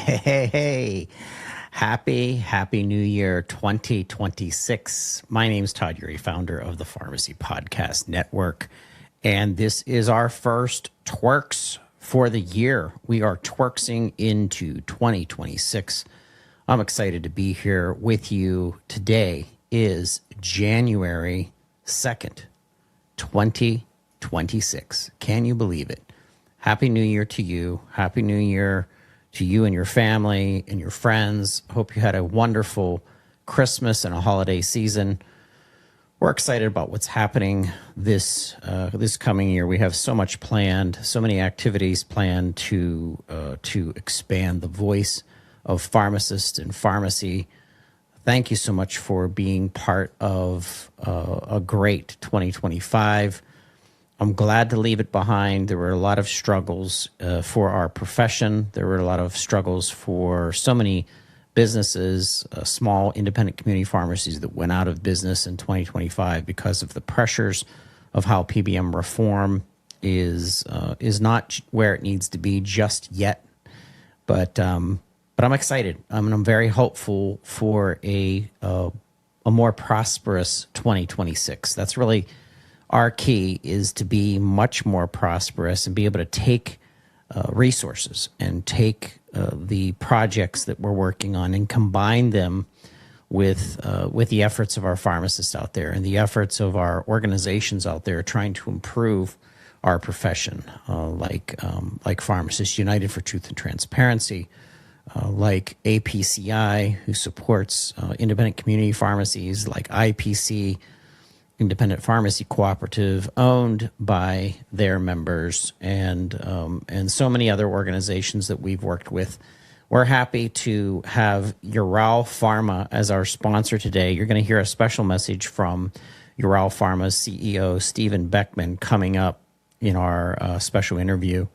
Hey, happy New Year 2026. My name's Todd Urey, founder of the Pharmacy Podcast Network, and this is our first TWIRx for the year. We are TWIRxing into 2026. I'm excited to be here with you. Today is January 2nd, 2026. Can you believe it? Happy New Year to you. Happy New Year to you and your family and your friends. Hope you had a wonderful Christmas and a holiday season. We're excited about what's happening this coming year. We have so much planned, so many activities planned to expand the voice of pharmacists and pharmacy. Thank you so much for being part of a great 2025. I'm glad to leave it behind. There were a lot of struggles for our profession. There were a lot of struggles for so many businesses, small independent community pharmacies that went out of business in 2025 because of the pressures of how PBM reform is not where it needs to be just yet. But I'm excited. I'm very hopeful for a more prosperous 2026. That's really our key, is to be much more prosperous and be able to take resources and take the projects that we're working on and combine them with the efforts of our pharmacists out there and the efforts of our organizations out there trying to improve our profession, like Pharmacists United for Truth and Transparency, like APCI, who supports independent community pharmacies, like IPC, Independent Pharmacy Cooperative, owned by their members, and so many other organizations that we've worked with. We're happy to have YARAL Pharma as our sponsor today. You're going to hear a special message from YARAL Pharma's CEO, Stephen Beckman, coming up in our special interview.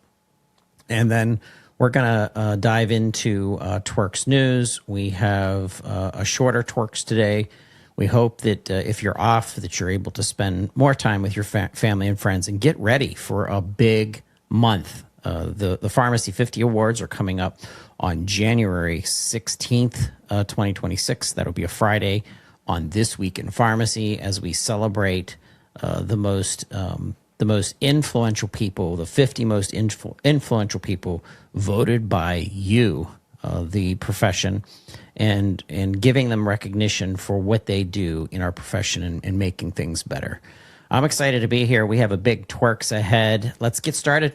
And then we're going to dive into TWIRx news. We have a shorter TWIRx today. We hope that if you're off, that you're able to spend more time with your family and friends and get ready for a big month. The Pharmacy 50 Awards are coming up on January 16th, 2026. That'll be a Friday on This Week in Pharmacy, as we celebrate the most influential people, the 50 most influential people voted by you, the profession, and giving them recognition for what they do in our profession and making things better. I'm excited to be here. We have a big TWIRx ahead. Let's get started.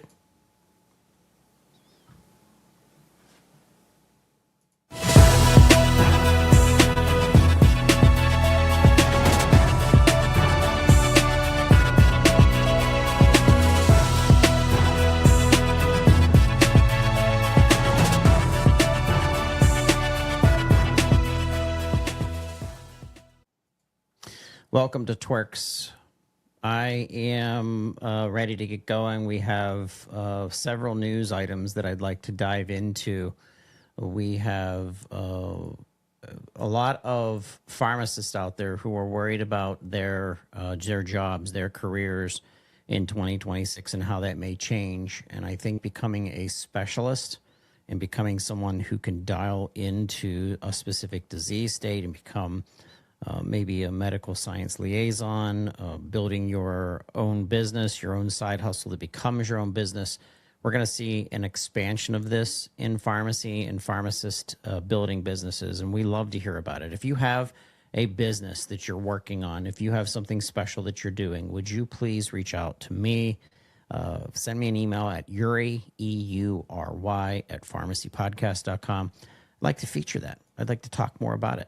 Welcome to TWIRx. I am ready to get going. We have several news items that I'd like to dive into. We have a lot of pharmacists out there who are worried about their jobs, their careers in 2026 and how that may change. And I think becoming a specialist and becoming someone who can dial into a specific disease state and become maybe a medical science liaison, building your own business, your own side hustle that becomes your own business. We're going to see an expansion of this in pharmacy and pharmacist building businesses, and we love to hear about it. If you have a business that you're working on, if you have something special that you're doing, would you please reach out to me? Send me an email at Urey, EURY, at pharmacypodcast.com. I'd like to feature that. I'd like to talk more about it.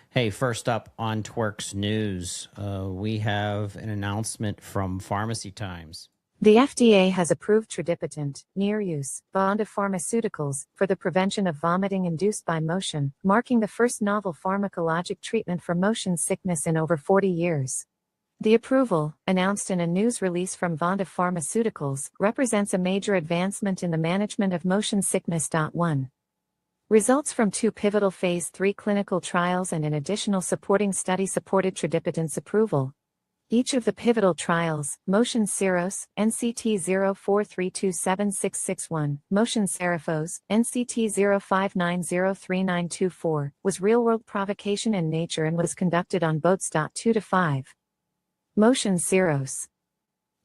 Hey, first up on TWIRx news, we have an announcement from Pharmacy Times. The FDA has approved Tradipitant, near-use, bond of pharmaceuticals, for the prevention of vomiting induced by motion, marking the first novel pharmacologic treatment for motion sickness in over 40 years. The approval, announced in a news release from Vonda Pharmaceuticals, represents a major advancement in the management of motion sickness. One. Results from 2 pivotal Phase 3 clinical trials and an additional supporting study supported Tradipitant's approval. Each of the pivotal trials, Motion Ceros, NCT 04327661, Motion Seraphos, NCT 05903924, was real-world provocation in nature and was conducted on boats. 2 to 5. Motion Ceros.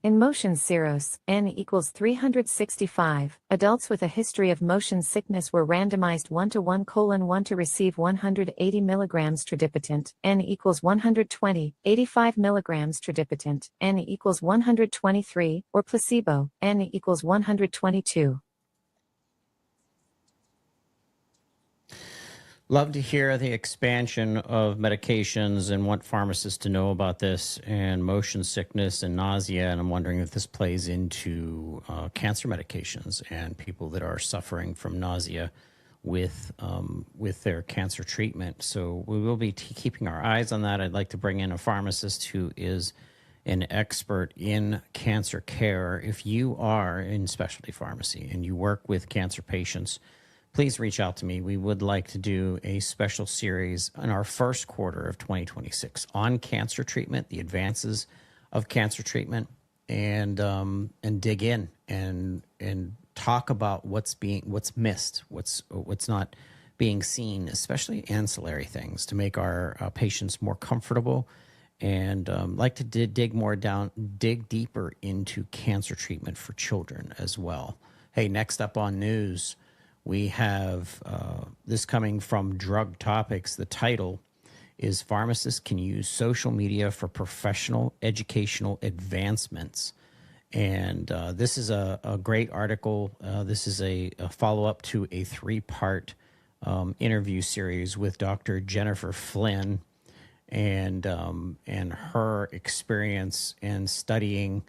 In Motion Ceros, N equals 365, adults with a history of motion sickness were randomized 1:1:1 to receive 180 mg Tradipitant, N equals 120, 85 mg Tradipitant, N equals 123, or placebo, N equals 122. Love to hear the expansion of medications and want pharmacists to know about this and motion sickness and nausea. And I'm wondering if this plays into cancer medications and people that are suffering from nausea with their cancer treatment. So we will be keeping our eyes on that. I'd like to bring in a pharmacist who is an expert in cancer care. If you are in specialty pharmacy and you work with cancer patients, please reach out to me. We would like to do a special series in our first quarter of 2026 on cancer treatment, the advances of cancer treatment, and dig in and talk about what's missed, what's not being seen, especially ancillary things to make our patients more comfortable, and like to dig deeper into cancer treatment for children as well. Hey, next up on news, we have this coming from Drug Topics. The title is Pharmacists Can Use Social Media for Professional Educational Advancements. And this is a great article. This is a follow-up to a 3-part interview series with Dr. Jennifer Flynn and her experience in studying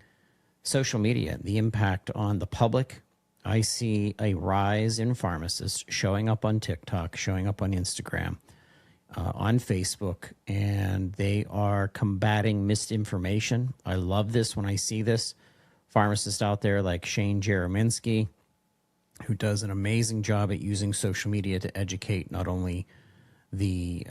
social media, the impact on the public. I see a rise in pharmacists showing up on TikTok, showing up on Instagram, on Facebook, and they are combating misinformation. I love this when I see this. Pharmacists out there like Shane Jereminski, who does an amazing job at using social media to educate not only the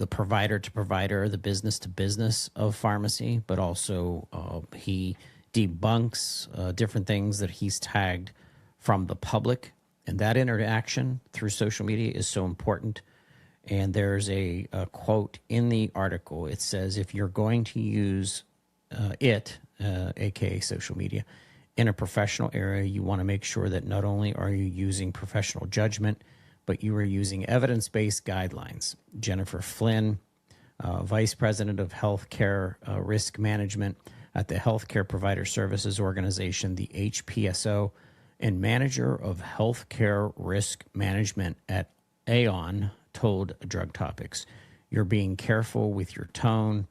provider to provider, the business to business of pharmacy, but also he debunks different things that he's tagged from the public. And that interaction through social media is so important. And there's a quote in the article. It says, if you're going to use aka social media, in a professional area, you want to make sure that not only are you using professional judgment, but you are using evidence-based guidelines. Jennifer Flynn, Vice President of Healthcare Risk Management at the Healthcare Provider Services Organization, the HPSO, and Manager of Healthcare Risk Management at Aon, told Drug Topics, you're being careful with your tone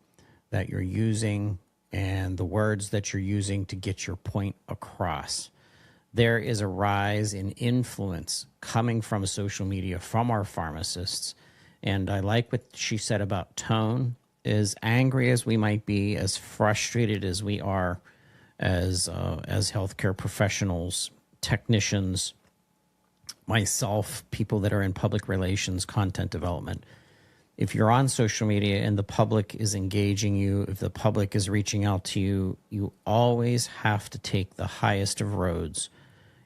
that you're using and the words that you're using to get your point across. There is a rise in influence coming from social media from our pharmacists. And I like what she said about tone. As angry as we might be, as frustrated as we are as healthcare professionals, technicians, myself, people that are in public relations, content development, if you're on social media and the public is engaging you, if the public is reaching out to you, you always have to take the highest of roads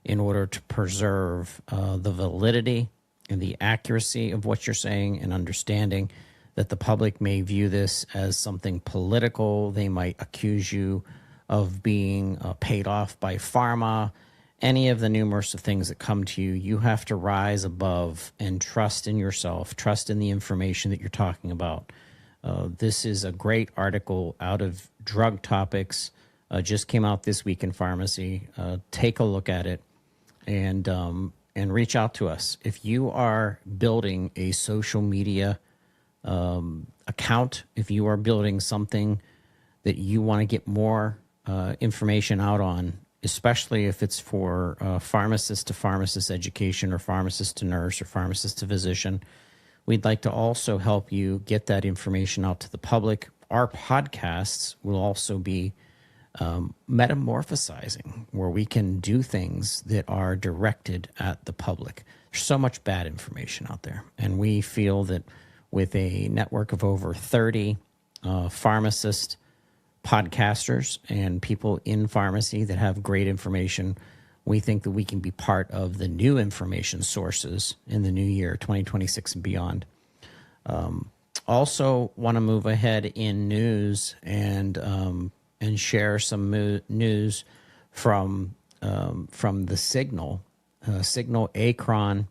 in order to preserve the validity and the accuracy of what you're saying, and understanding that the public may view this as something political. They might accuse you of being paid off by pharma, any of the numerous things that come to you. You have to rise above and trust in yourself, trust in the information that you're talking about. This is a great article out of Drug Topics, just came out this week in pharmacy. Take a look at it and reach out to us. If you are building a social media account, if you are building something that you want to get more information out on, especially if it's for pharmacist to pharmacist education, or pharmacist to nurse, or pharmacist to physician, we'd like to also help you get that information out to the public. Our podcasts will also be metamorphosizing, where we can do things that are directed at the public. There's so much bad information out there, and we feel that with a network of over 30 pharmacists, podcasters and people in pharmacy that have great information. We think that we can be part of the new information sources in the new year, 2026 and beyond. Also want to move ahead in news and share some news from the Signal Akron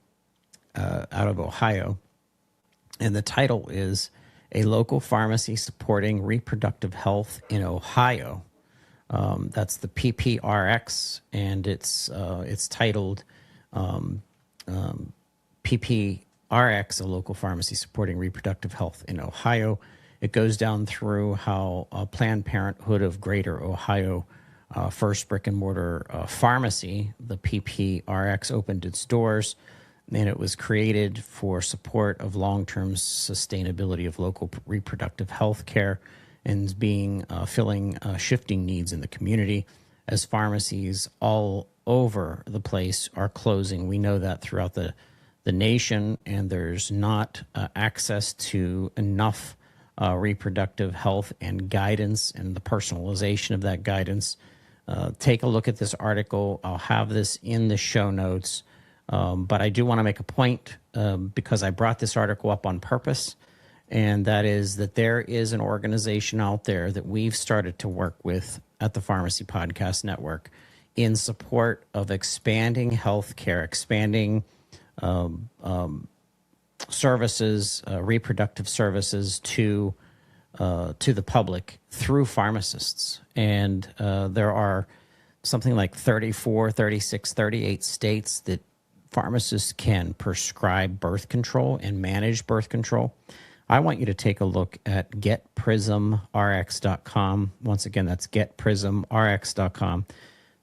out of Ohio. And the title is A Local Pharmacy Supporting Reproductive Health in Ohio. That's the PPRx, and it's titled PPRx, A Local Pharmacy Supporting Reproductive Health in Ohio. It goes down through how Planned Parenthood of Greater Ohio, first brick and mortar pharmacy, the PPRx, opened its doors, and it was created for support of long-term sustainability of local reproductive health care and filling shifting needs in the community as pharmacies all over the place are closing. We know that throughout the nation, and there's not access to enough reproductive health and guidance and the personalization of that guidance. Take a look at this article. I'll have this in the show notes. But I do want to make a point because I brought this article up on purpose, and that is that there is an organization out there that we've started to work with at the Pharmacy Podcast Network in support of expanding healthcare, expanding services, reproductive services to the public through pharmacists. And there are something like 34, 36, 38 states that pharmacists can prescribe birth control and manage birth control. I want you to take a look at getprismrx.com. Once again, that's getprismrx.com.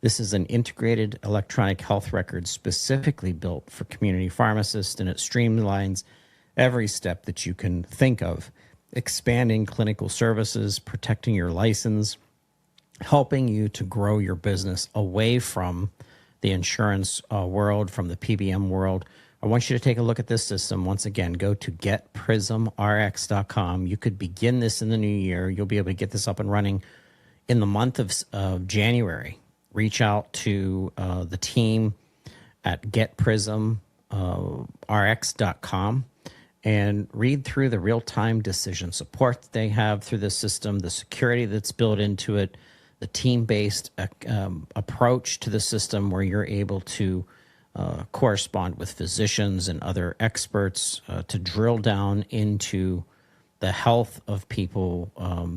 This is an integrated electronic health record specifically built for community pharmacists, and it streamlines every step that you can think of, expanding clinical services, protecting your license, helping you to grow your business away from the insurance world, from the PBM world. I want you to take a look at this system. Once again, go to getprismrx.com. You could begin this in the new year. You'll be able to get this up and running in the month of January. Reach out to the team at getprismrx.com and read through the real-time decision support that they have through the system, the security that's built into it, the team-based approach to the system where you're able to correspond with physicians and other experts to drill down into the health of people,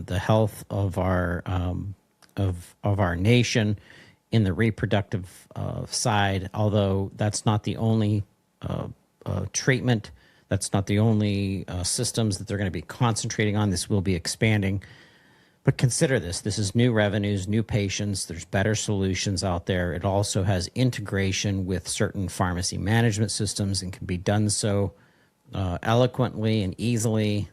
the health of our nation in the reproductive side. Although that's not the only treatment, that's not the only systems that they're going to be concentrating on. This will be expanding. But consider this. This is new revenues, new patients. There's better solutions out there. It also has integration with certain pharmacy management systems and can be done so eloquently and easily.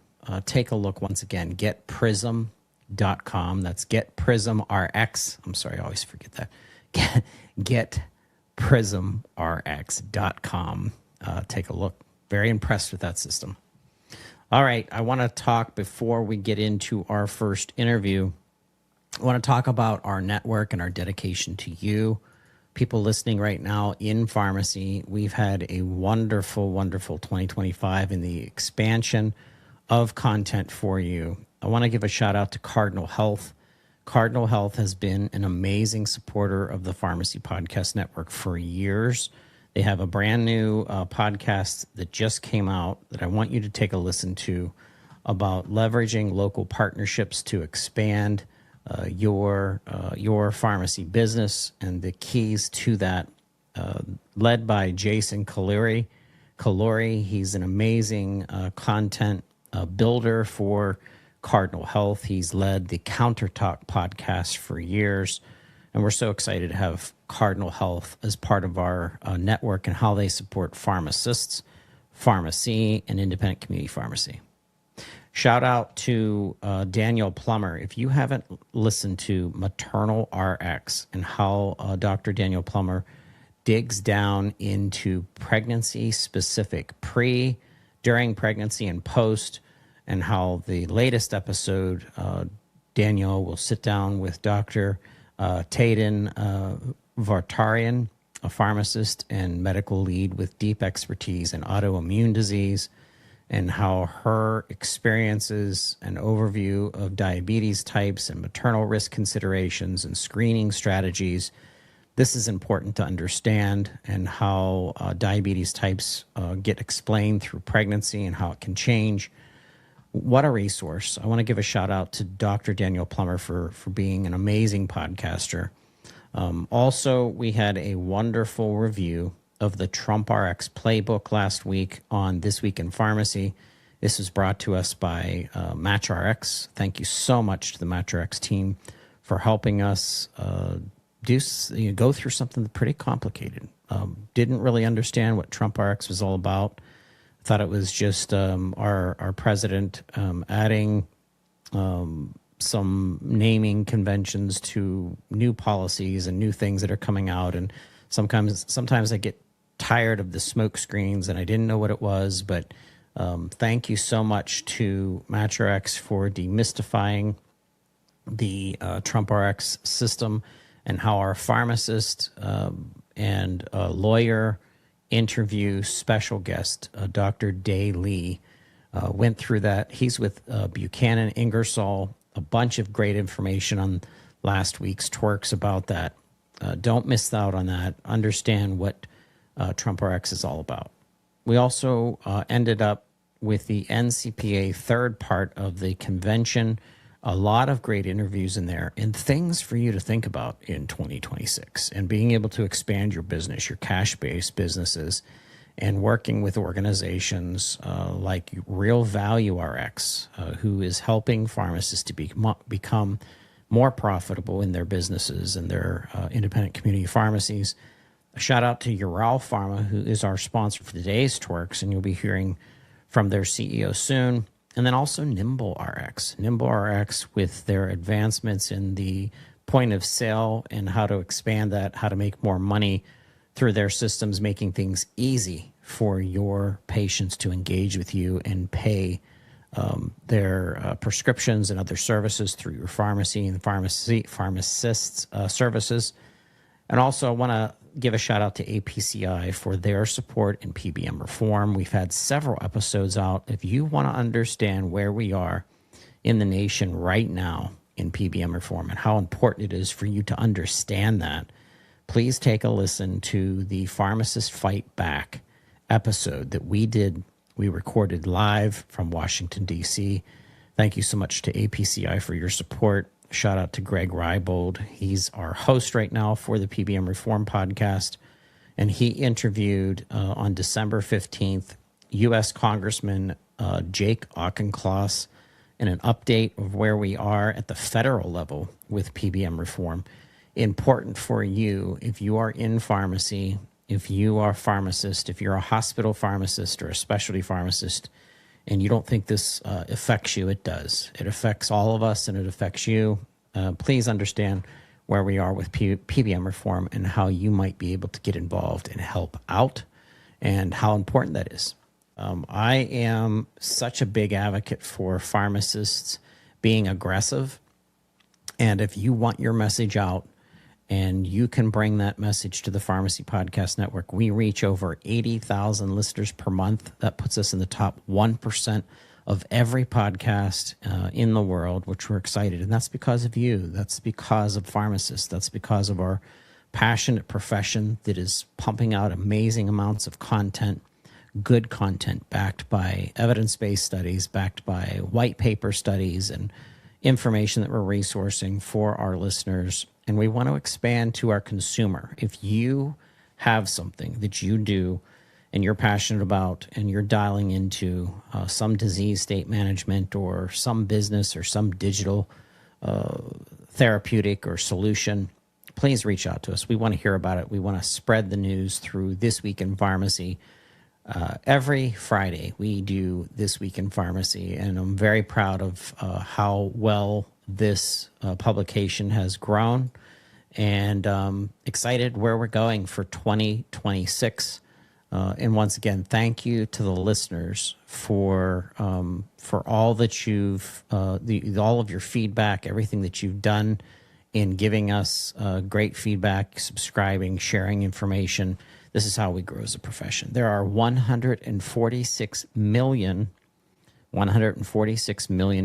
Take a look once again, getprism.com. That's getprismrx. I'm sorry, I always forget that. Getprismrx.com. Take a look. Very impressed with that system. All right, I want to talk before we get into our first interview. I want to talk about our network and our dedication to you, people listening right now in pharmacy. We've had a wonderful, wonderful 2025 in the expansion of content for you. I want to give a shout out to Cardinal Health. Cardinal Health has been an amazing supporter of the Pharmacy Podcast Network for years. They have a brand new podcast that just came out that I want you to take a listen to about leveraging local partnerships to expand your pharmacy business, and the keys to that, led by Jason Kaluri. He's an amazing content builder for Cardinal Health. He's led the Counter Talk podcast for years, and we're so excited to have Cardinal Health as part of our network and how they support pharmacists, pharmacy, and independent community pharmacy. Shout out to Daniel Plummer. If you haven't listened to Maternal RX and how Dr. Daniel Plummer digs down into pregnancy-specific during pregnancy, and post, and how the latest episode Daniel will sit down with Dr. Taden Vartarian, a pharmacist and medical lead with deep expertise in autoimmune disease, and how her experiences and overview of diabetes types and maternal risk considerations and screening strategies. This is important to understand, and how diabetes types get explained through pregnancy and how it can change. What a resource. I want to give a shout out to Dr. Daniel Plummer for being an amazing podcaster. Also, we had a wonderful review of the TWIRx playbook last week on This Week in Pharmacy. This was brought to us by MatchRx. Thank you so much to the MatchRx team for helping us go through something pretty complicated. Didn't really understand what TWIRx was all about. Thought it was just our president adding some naming conventions to new policies and new things that are coming out. And sometimes I get tired of the smoke screens, and I didn't know what it was. But thank you so much to MatchRx for demystifying the TWIRx system, and how our pharmacist and lawyer interview special guest, Dr. Dae Lee, went through that. He's with Buchanan Ingersoll. A bunch of great information on last week's TWIRx about that. Don't miss out on that. Understand what TWIRx is all about. We also ended up with the NCPA third part of the convention. A lot of great interviews in there and things for you to think about in 2026, and being able to expand your business, your cash-based businesses, and working with organizations like Real Value RX, who is helping pharmacists to become more profitable in their businesses and their independent community pharmacies. A shout out to YARAL Pharma, who is our sponsor for today's TWIRx, and you'll be hearing from their CEO soon. And then also Nimble RX with their advancements in the point of sale and how to expand that, how to make more money through their systems, making things easy for your patients to engage with you and pay their prescriptions and other services through your pharmacy and pharmacists services. And also I want to give a shout out to APCI for their support in PBM reform. We've had several episodes out. If you want to understand where we are in the nation right now in PBM reform and how important it is for you to understand that, please take a listen to the Pharmacist Fight Back episode that we recorded live from Washington, D.C. Thank you so much to APCI for your support. Shout out to Greg Reibold. He's our host right now for the PBM Reform podcast. And he interviewed on December 15th, U.S. Congressman Jake Auchincloss, in an update of where we are at the federal level with PBM reform. Important for you if you are in pharmacy, if you are a pharmacist, if you're a hospital pharmacist or a specialty pharmacist, and you don't think this affects you, it does. It affects all of us, and it affects you. Please understand where we are with PBM reform and how you might be able to get involved and help out, and how important that is. I am such a big advocate for pharmacists being aggressive. And if you want your message out, and you can bring that message to the Pharmacy Podcast Network. We reach over 80,000 listeners per month. That puts us in the top 1% of every podcast in the world, which we're excited. And that's because of you. That's because of pharmacists. That's because of our passionate profession that is pumping out amazing amounts of content, good content backed by evidence-based studies, backed by white paper studies and information that we're resourcing for our listeners. And we want to expand to our consumer. If you have something that you do and you're passionate about, and you're dialing into some disease state management or some business or some digital therapeutic or solution, please reach out to us. We want to hear about it. We want to spread the news through This Week in Pharmacy. Every Friday we do This Week in Pharmacy, and I'm very proud of how well this publication has grown, and excited where we're going for 2026. And once again, thank you to the listeners for all that you've all of your feedback, everything that you've done in giving us great feedback, subscribing, sharing information. This is how we grow as a profession. There are 146 million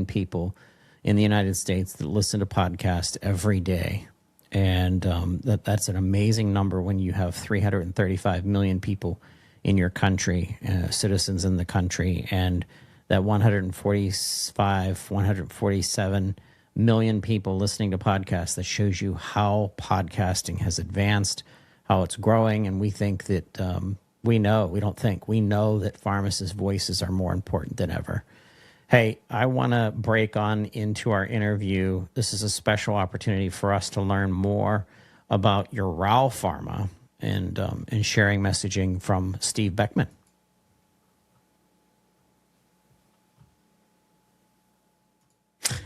people in the United States that listen to podcasts every day. And that's an amazing number when you have 335 million people in your country, citizens in the country, and that 147 million people listening to podcasts. That shows you how podcasting has advanced, how it's growing. And we think that we know that pharmacists' voices are more important than ever. Hey, I want to break on into our interview. This is a special opportunity for us to learn more about YARAL Pharma and sharing messaging from Steve Beckman.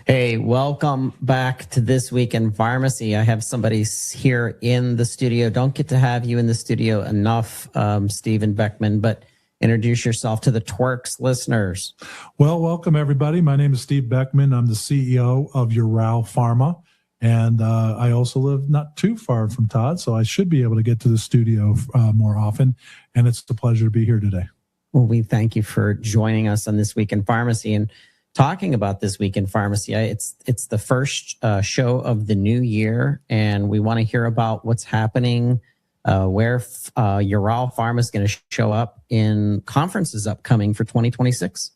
Hey, welcome back to This Week in Pharmacy. I have somebody here in the studio. Don't get to have you in the studio enough, Stephen Beckman, but introduce yourself to the TWIRx listeners. Well, welcome everybody. My name is Steve Beckman. I'm the CEO of YARAL Pharma, and I also live not too far from Todd, so I should be able to get to the studio more often, and it's a pleasure to be here today. Well, we thank you for joining us on This Week in Pharmacy and talking about This Week in Pharmacy. It's the first show of the new year, and we want to hear about what's happening, where YARAL Pharma is going to show up in conferences upcoming for 2026.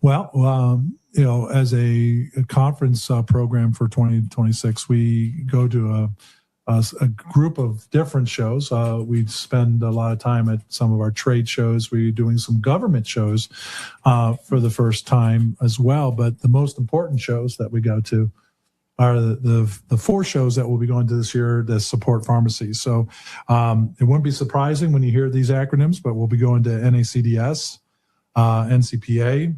Well, as a conference program for 2026, we go to a group of different shows. We spend a lot of time at some of our trade shows. We're doing some government shows for the first time as well. But the most important shows that we go to are the four shows that we'll be going to this year that support pharmacy. So it wouldn't be surprising when you hear these acronyms, but we'll be going to NACDS, NCPA,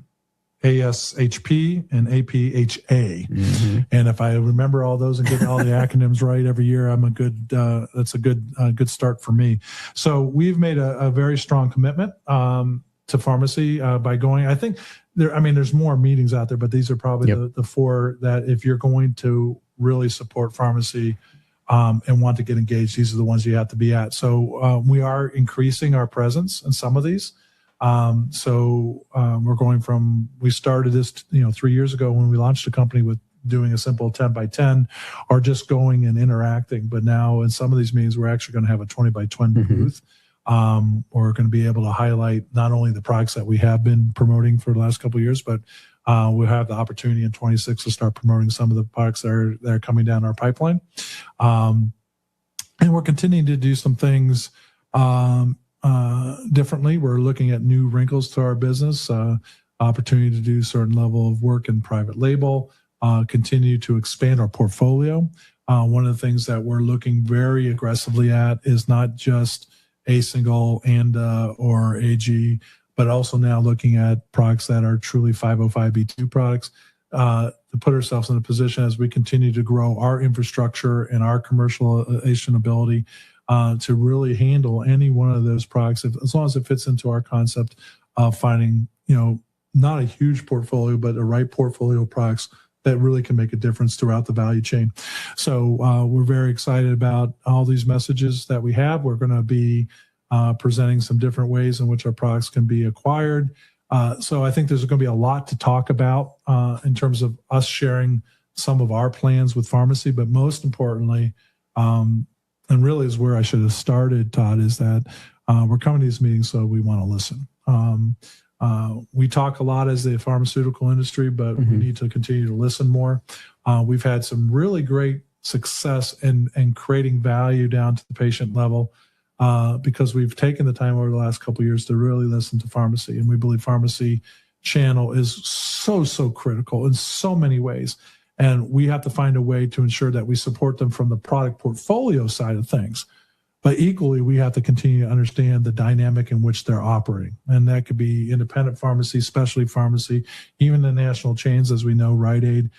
ASHP, and APHA. Mm-hmm. And if I remember all those and get all the acronyms right every year, that's a good start for me. So we've made a very strong commitment to pharmacy by going. I think there's more meetings out there, but these are probably the four that if you're going to really support pharmacy and want to get engaged, these are the ones you have to be at. So we are increasing our presence in some of these. We're going from, we started this 3 years ago when we launched the company with doing a simple 10 by 10 or just going and interacting. But now in some of these meetings, we're actually going to have a 20 by 20 booth. We're going to be able to highlight not only the products that we have been promoting for the last couple of years, but we'll have the opportunity in 26 to start promoting some of the products that are coming down our pipeline. And we're continuing to do some things differently. We're looking at new wrinkles to our business, opportunity to do certain level of work in private label, continue to expand our portfolio. One of the things that we're looking very aggressively at is not just a single ANDA or AG, but also now looking at products that are truly 505(b)(2) products to put ourselves in a position as we continue to grow our infrastructure and our commercialization ability to really handle any one of those products, as long as it fits into our concept of finding, not a huge portfolio, but the right portfolio of products that really can make a difference throughout the value chain. So we're very excited about all these messages that we have. We're going to be presenting some different ways in which our products can be acquired. So I think there's going to be a lot to talk about in terms of us sharing some of our plans with pharmacy, but most importantly, and really is where I should have started, Todd, is that we're coming to these meetings so we want to listen. We talk a lot as the pharmaceutical industry, but we need to continue to listen more. We've had some really great success in creating value down to the patient level because we've taken the time over the last couple of years to really listen to pharmacy. And we believe pharmacy channel is so critical in so many ways. And we have to find a way to ensure that we support them from the product portfolio side of things. But equally, we have to continue to understand the dynamic in which they're operating. And that could be independent pharmacy, specialty pharmacy, even the national chains, as we know, Rite Aid.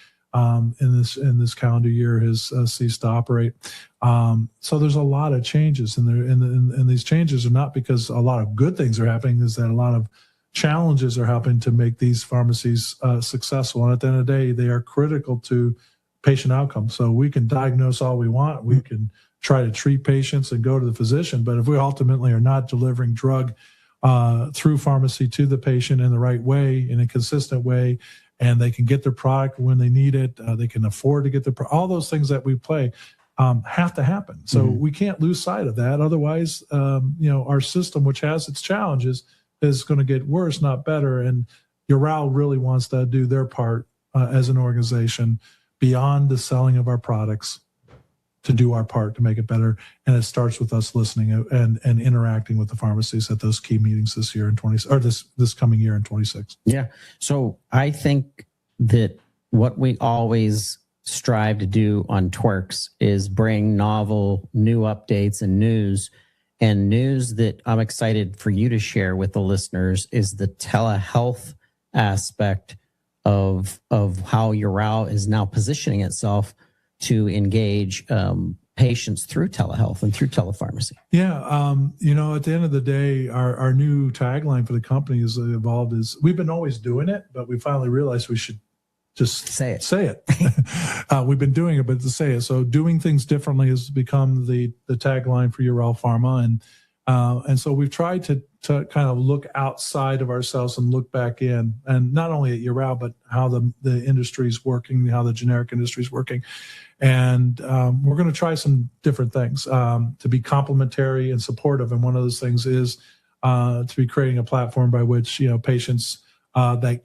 in this calendar year has ceased to operate. So there's a lot of changes, and these changes are not because a lot of good things are happening. Is that a lot of challenges are helping to make these pharmacies successful. And at the end of the day, they are critical to patient outcomes. So we can diagnose all we want. We can try to treat patients and go to the physician. But if we ultimately are not delivering drug through pharmacy to the patient in the right way, in a consistent way, and they can get their product when they need it, they can afford to get all those things that we play have to happen. So we can't lose sight of that. Otherwise, our system, which has its challenges, is going to get worse, not better. And YARAL really wants to do their part as an organization beyond the selling of our products to do our part to make it better. And it starts with us listening and interacting with the pharmacies at those key meetings this year in this coming year in 26. Yeah. So I think that what we always strive to do on TWIRx is bring novel, new updates and news. And news that I'm excited for you to share with the listeners is the telehealth aspect of how YARAL is now positioning itself to engage patients through telehealth and through telepharmacy. Yeah. At the end of the day, our new tagline for the company has evolved is we've been always doing it, but we finally realized we should just say it. We've been doing it, but to say it. So doing things differently has become the tagline for YARAL Pharma. And so we've tried to kind of look outside of ourselves and look back in, and not only at YARAL, but how the industry is working, how the generic industry is working. And we're going to try some different things to be complementary and supportive. And one of those things is to be creating a platform by which, patients that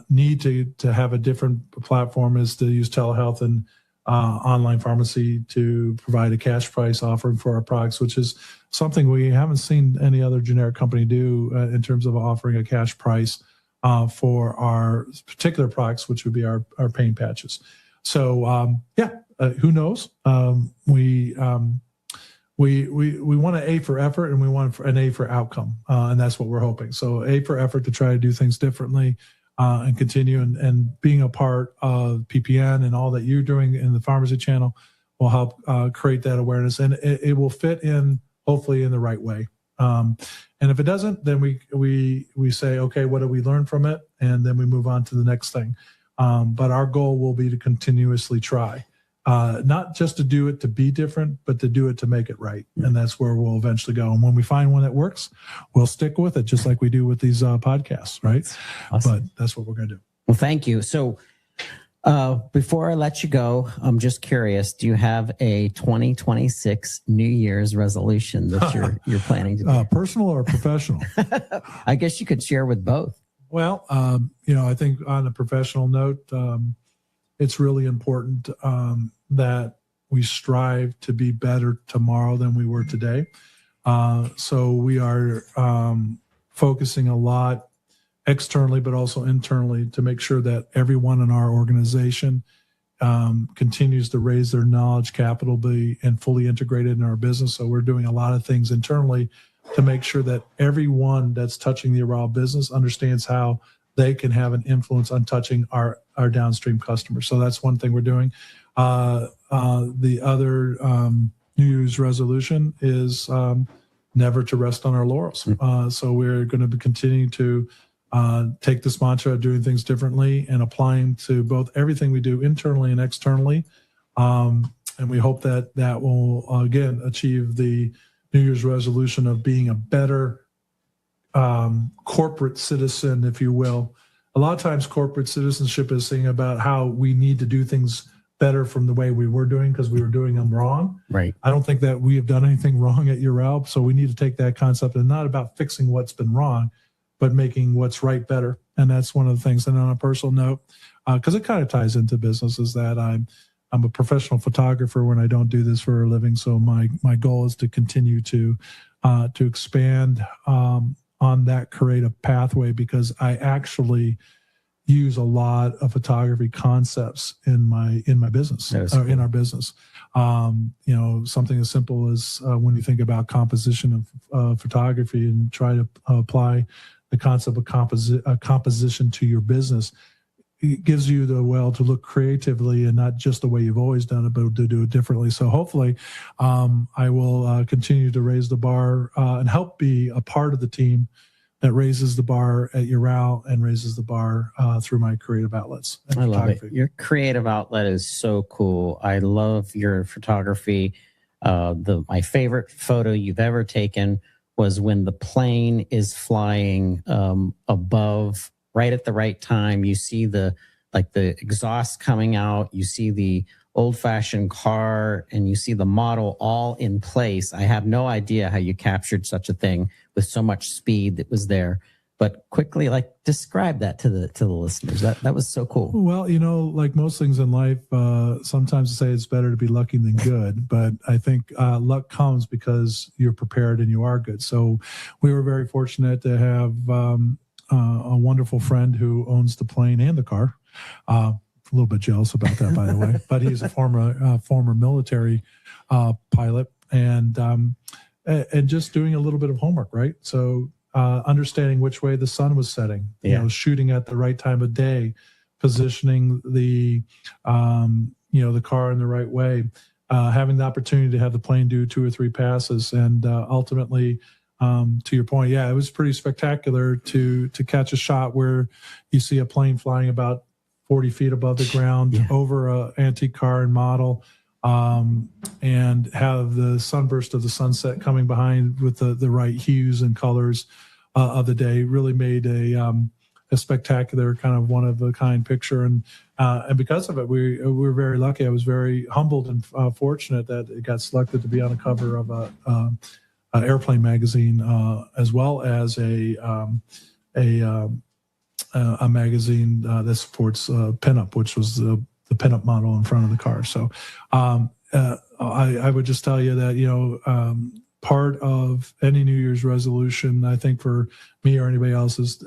need to have a different platform is to use telehealth and online pharmacy to provide a cash price offering for our products, which is something we haven't seen any other generic company do in terms of offering a cash price for our particular products, which would be our pain patches. So who knows? We want an A for effort, and we want an A for outcome, and that's what we're hoping. So A for effort to try to do things differently. And continue and being a part of PPN and all that you're doing in the pharmacy channel will help create that awareness, and it will fit in hopefully in the right way. And if it doesn't, then we say, okay, what did we learn from it? And then we move on to the next thing. But our goal will be to continuously try, not just to do it to be different, but to do it to make it right. And that's where we'll eventually go. And when we find one that works, we'll stick with it, just like we do with these podcasts, right? Awesome. But that's what we're going to do. Well, thank you. So before I let you go, I'm just curious, do you have a 2026 New Year's resolution that you're planning to do? Personal or professional? I guess you could share with both. Well, I think on a professional note, it's really important that we strive to be better tomorrow than we were today. So we are focusing a lot externally, but also internally to make sure that everyone in our organization continues to raise their knowledge capital, be and fully integrated in our business. So we're doing a lot of things internally to make sure that everyone that's touching the YARAL business understands how they can have an influence on touching our downstream customers. So that's one thing we're doing. The other New Year's resolution is never to rest on our laurels. So we're going to be continuing to take this mantra of doing things differently and applying to both everything we do internally and externally. And we hope that will, again, achieve the New Year's resolution of being a better corporate citizen, if you will. A lot of times corporate citizenship is saying about how we need to do things better from the way we were doing because we were doing them wrong. Right. I don't think that we have done anything wrong at YARAL, so we need to take that concept and not about fixing what's been wrong, but making what's right better. And that's one of the things. And on a personal note, because it kind of ties into business, is that I'm a professional photographer when I don't do this for a living. So my goal is to continue to expand on that creative pathway, because I actually use a lot of photography concepts in my business, or in our business. Something as simple as when you think about composition of photography and try to apply the concept of composition to your business. it gives you the will to look creatively and not just the way you've always done it, but to do it differently. So hopefully I will continue to raise the bar and help be a part of the team that raises the bar at YARAL and raises the bar through my creative outlets. I love it. Your creative outlet is so cool. I love your photography. My favorite photo you've ever taken was when the plane is flying above, right at the right time. You see the exhaust coming out. You see the old-fashioned car, and you see the model all in place. I have no idea how you captured such a thing with so much speed that was there. But quickly, describe that to the listeners. That was so cool. Well, like most things in life, sometimes they say it's better to be lucky than good. But I think luck comes because you're prepared and you are good. So we were very fortunate to have a wonderful friend who owns the plane and the car. A little bit jealous about that, by the way. But he's a former military pilot, and just doing a little bit of homework, right? So understanding which way the sun was setting, shooting at the right time of day, positioning the the car in the right way, having the opportunity to have the plane do 2 or 3 passes, and ultimately, to your point, it was pretty spectacular to catch a shot where you see a plane flying about 40 feet above the ground over a antique car and model, and have the sunburst of the sunset coming behind with the right hues and colors of the day. Really made a spectacular kind of one of a kind picture, and because of it, we were very lucky. I was very humbled and fortunate that it got selected to be on the cover of a airplane magazine, as well as a magazine that supports pinup, which was the pinup model in front of the car. So I would just tell you that, part of any New Year's resolution, I think for me or anybody else, is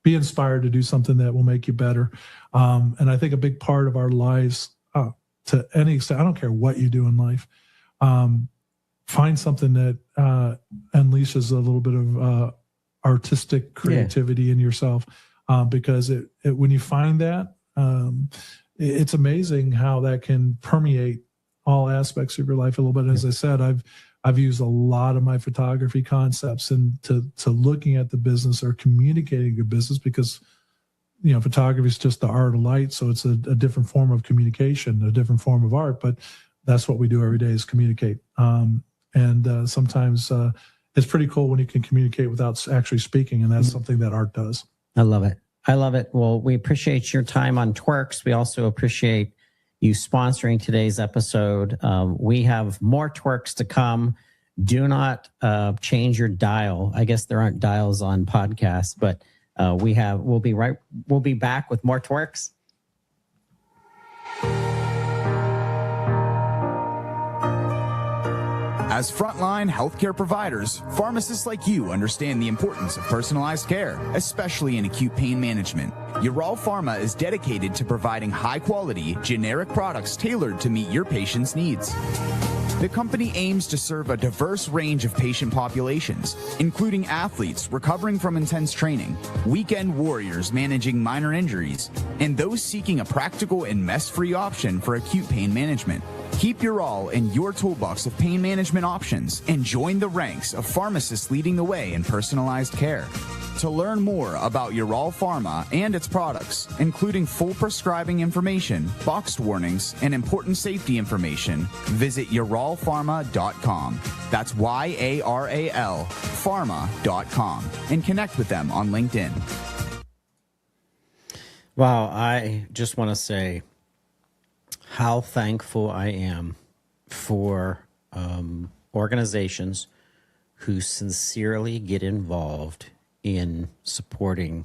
be inspired to do something that will make you better. And I think a big part of our lives, to any extent, I don't care what you do in life, find something that unleashes a little bit of artistic creativity in yourself, because when you find that, it's amazing how that can permeate all aspects of your life a little bit. As I said, I've used a lot of my photography concepts to looking at the business or communicating the business, because photography is just the art of light, so it's a different form of communication, a different form of art, but that's what we do every day, is communicate. And sometimes it's pretty cool when you can communicate without actually speaking, and that's something that art does. I love it. I love it. Well, we appreciate your time on TWIRx. We also appreciate you sponsoring today's episode. We have more TWIRx to come. Do not change your dial. I guess there aren't dials on podcasts, but we'll be back with more TWIRx. As frontline healthcare providers, pharmacists like you understand the importance of personalized care, especially in acute pain management. YARAL Pharma is dedicated to providing high-quality, generic products tailored to meet your patients' needs. The company aims to serve a diverse range of patient populations, including athletes recovering from intense training, weekend warriors managing minor injuries, and those seeking a practical and mess-free option for acute pain management. Keep YARAL in your toolbox of pain management options and join the ranks of pharmacists leading the way in personalized care. To learn more about YARAL Pharma and its products, including full prescribing information, boxed warnings, and important safety information, visit yaralpharma.com. That's YARAL pharma.com, and connect with them on LinkedIn. Wow, I just want to say how thankful I am for organizations who sincerely get involved in supporting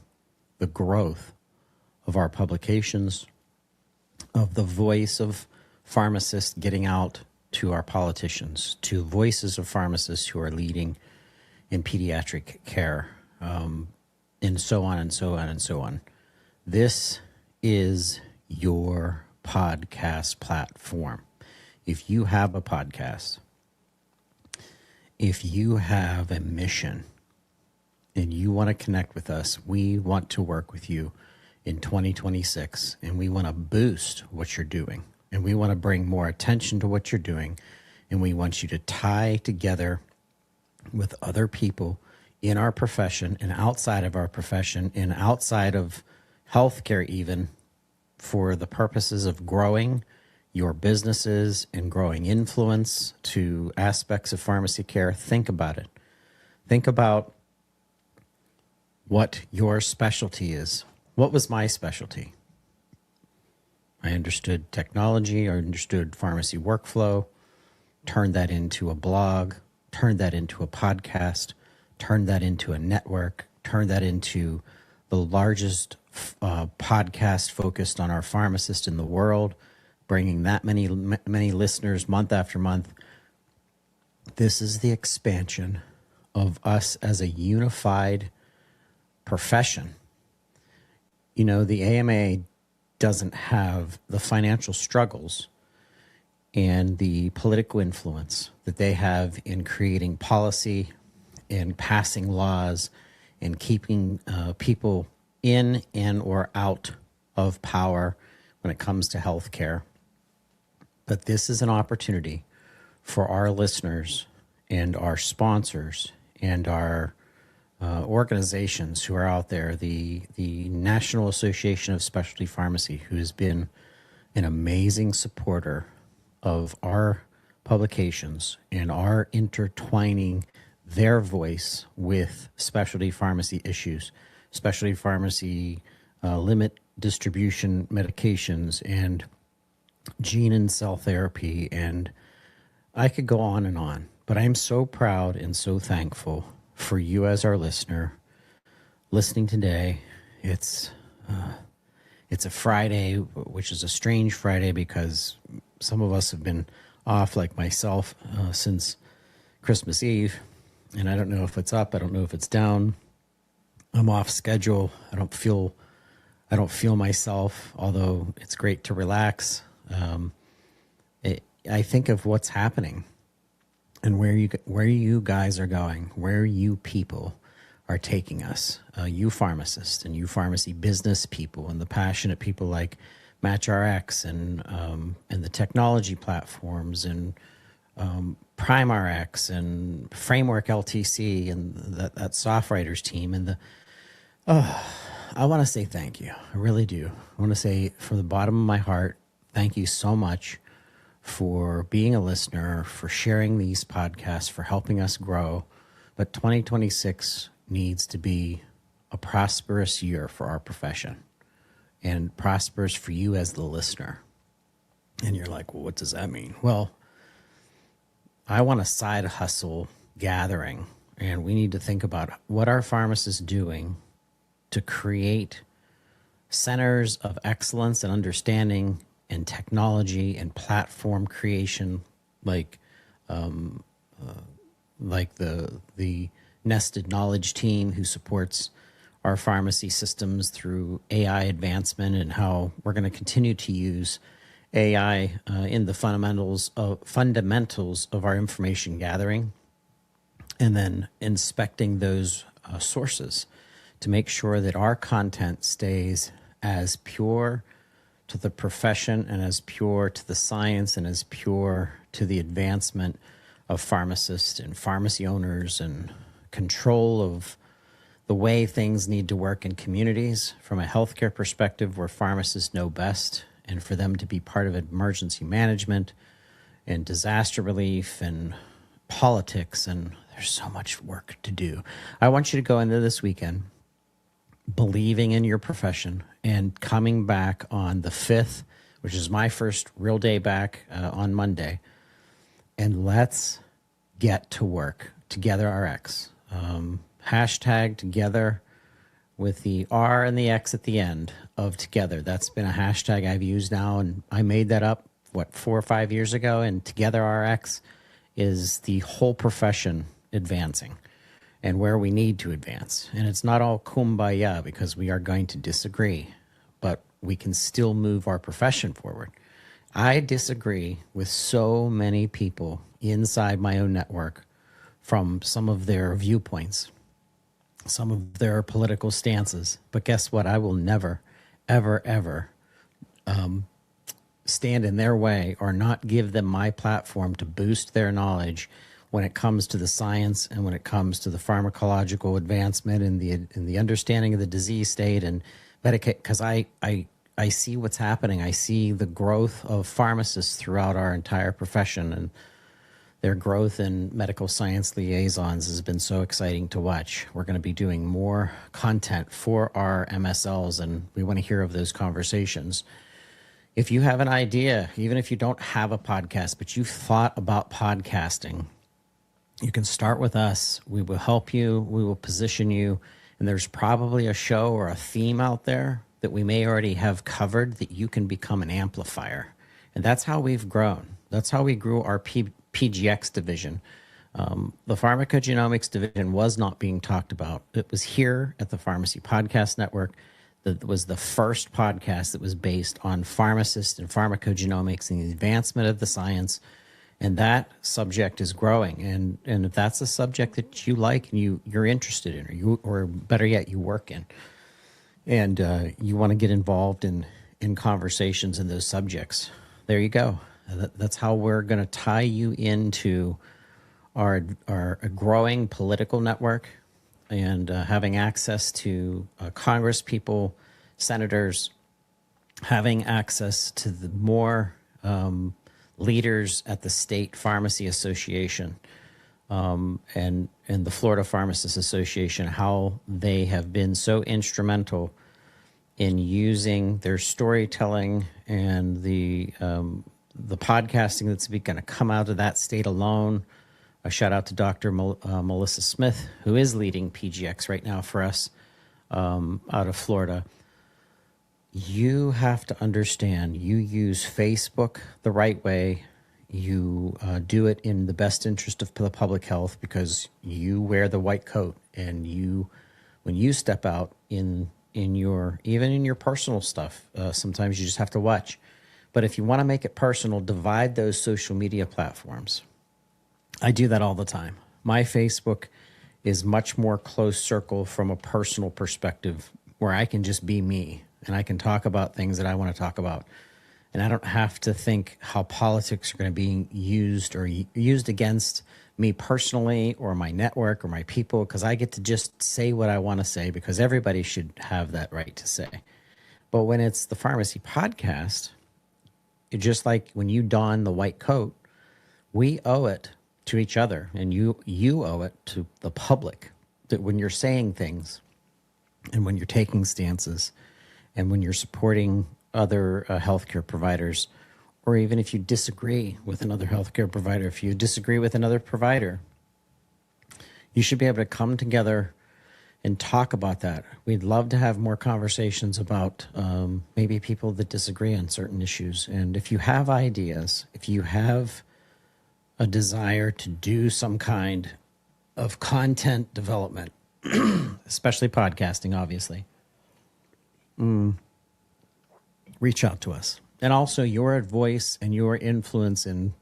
the growth of our publications, of the voice of pharmacists getting out to our politicians, to voices of pharmacists who are leading in pediatric care, and so on and so on and so on. This is your podcast platform. If you have a podcast, if you have a mission, and you want to connect with us, we want to work with you in 2026. And we want to boost what you're doing. And we want to bring more attention to what you're doing. And we want you to tie together with other people in our profession and outside of our profession and outside of healthcare even, for the purposes of growing your businesses and growing influence to aspects of pharmacy care. Think about it. Think about what your specialty is. What was my specialty? I understood technology, I understood pharmacy workflow, turned that into a blog, turned that into a podcast, turned that into a network, turned that into the largest podcast focused on our pharmacist in the world, bringing that many listeners month after month. This is the expansion of us as a unified profession. You know, the AMA doesn't have the financial struggles and the political influence that they have in creating policy and passing laws and keeping people in and or out of power when it comes to healthcare. But this is an opportunity for our listeners and our sponsors and our organizations who are out there, the National Association of Specialty Pharmacy, who has been an amazing supporter of our publications and our intertwining their voice with specialty pharmacy issues, specialty pharmacy limit distribution medications, and gene and cell therapy. And I could go on, but I'm so proud and so thankful for you as our listener listening today. It's a Friday, which is a strange Friday because some of us have been off, like myself, since Christmas Eve. And I don't know if it's up. I don't know if it's down. I'm off schedule. I don't feel myself, although it's great to relax. I think of what's happening and where you guys are going, where you people are taking us, you pharmacists and you pharmacy business people and the passionate people like MatchRx and the technology platforms and PrimeRx and Framework LTC and that SoftWriters team. And I want to say thank you. I really do. I want to say from the bottom of my heart, thank you so much for being a listener, for sharing these podcasts, for helping us grow. But 2026 needs to be a prosperous year for our profession and prosperous for you as the listener. And you're like, well, what does that mean? Well, I want a side hustle gathering, and we need to think about what our pharmacists doing to create centers of excellence and understanding and technology and platform creation, like the Nested Knowledge team who supports our pharmacy systems through AI advancement, and how we're going to continue to use AI in the fundamentals of our information gathering, and then inspecting those sources to make sure that our content stays as pure to the profession and as pure to the science and as pure to the advancement of pharmacists and pharmacy owners and control of the way things need to work in communities from a healthcare perspective where pharmacists know best, and for them to be part of emergency management and disaster relief and politics. And there's so much work to do. I want you to go into this weekend believing in your profession and coming back on the 5th, which is my first real day back on Monday. And let's get to work. Together RX. Hashtag together with the R and the X at the end of together. That's been a hashtag I've used now, and I made that up, 4 or 5 years ago, and Together RX is the whole profession advancing and where we need to advance. And it's not all kumbaya, because we are going to disagree, but we can still move our profession forward. I disagree with so many people inside my own network from some of their viewpoints, some of their political stances. But guess what? I will never, ever stand in their way or not give them my platform to boost their knowledge when it comes to the science and when it comes to the pharmacological advancement and the understanding of the disease state and Medicaid, because I see what's happening. I see the growth of pharmacists throughout our entire profession, and their growth in medical science liaisons has been so exciting to watch. We're going to be doing more content for our MSLs, and we want to hear of those conversations. If you have an idea, even if you don't have a podcast, but you've thought about podcasting, you can start with us. We will help you. We will position you. And there's probably a show or a theme out there that we may already have covered that you can become an amplifier. And that's how we've grown. That's how we grew our PGX division. The pharmacogenomics division was not being talked about. It was here at the Pharmacy Podcast Network. That was the first podcast that was based on pharmacists and pharmacogenomics and the advancement of the science. And that subject is growing. And if that's a subject that you like and you're interested in, or better yet, you work in, and you want to get involved in conversations in those subjects, there you go. That's how we're going to tie you into our growing political network and having access to Congress people, senators, having access to the more leaders at the State Pharmacy Association and the Florida Pharmacists Association, how they have been so instrumental in using their storytelling and the podcasting that's going to come out of that state alone. A shout out to Dr. Melissa Smith, who is leading PGX right now for us out of Florida. You have to understand, you use Facebook the right way. You do it in the best interest of the public health because you wear the white coat, and when you step out in your, even in your personal stuff, sometimes you just have to watch. But if you want to make it personal, divide those social media platforms. I do that all the time. My Facebook is much more close circle from a personal perspective where I can just be me and I can talk about things that I want to talk about. And I don't have to think how politics are going to be used or used against me personally or my network or my people, because I get to just say what I want to say because everybody should have that right to say. But when it's the Pharmacy Podcast, it just like when you don the white coat, we owe it to each other, and you owe it to the public, that when you're saying things and when you're taking stances and when you're supporting other healthcare providers, or even if you disagree with another healthcare provider, if you disagree with another provider, you should be able to come together and talk about that. We'd love to have more conversations about maybe people that disagree on certain issues. And if you have ideas, if you have a desire to do some kind of content development, especially podcasting, obviously, reach out to us. And also your voice and your influence in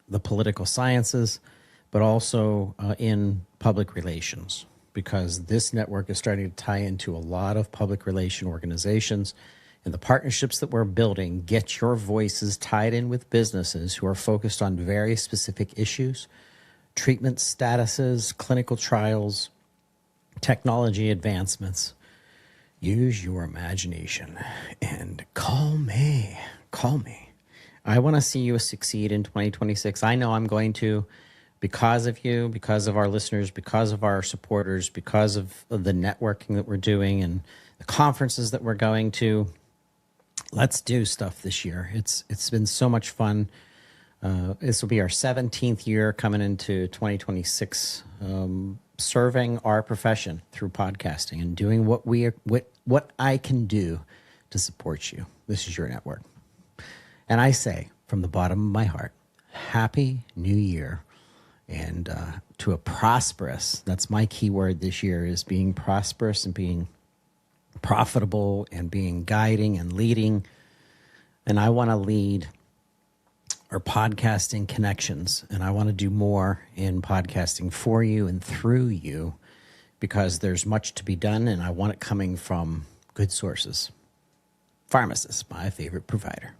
the political sciences, but also in public relations, because this network is starting to tie into a lot of public relation organizations. And the partnerships that we're building get your voices tied in with businesses who are focused on very specific issues, treatment statuses, clinical trials, technology advancements. Use your imagination and call me. Call me. I want to see you succeed in 2026. I know I'm going to, because of you, because of our listeners, because of our supporters, because of the networking that we're doing and the conferences that we're going to. Let's do stuff this year. It's been so much fun. This will be our 17th year coming into 2026, serving our profession through podcasting and doing what I can do to support you. This is your network. And I say from the bottom of my heart, Happy New Year. And to a prosperous, that's my key word this year, is being prosperous and being profitable and being guiding and leading. And I want to lead our podcasting connections, and I want to do more in podcasting for you and through you, because there's much to be done, and I want it coming from good sources. Pharmacist, my favorite provider.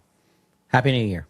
Happy New Year.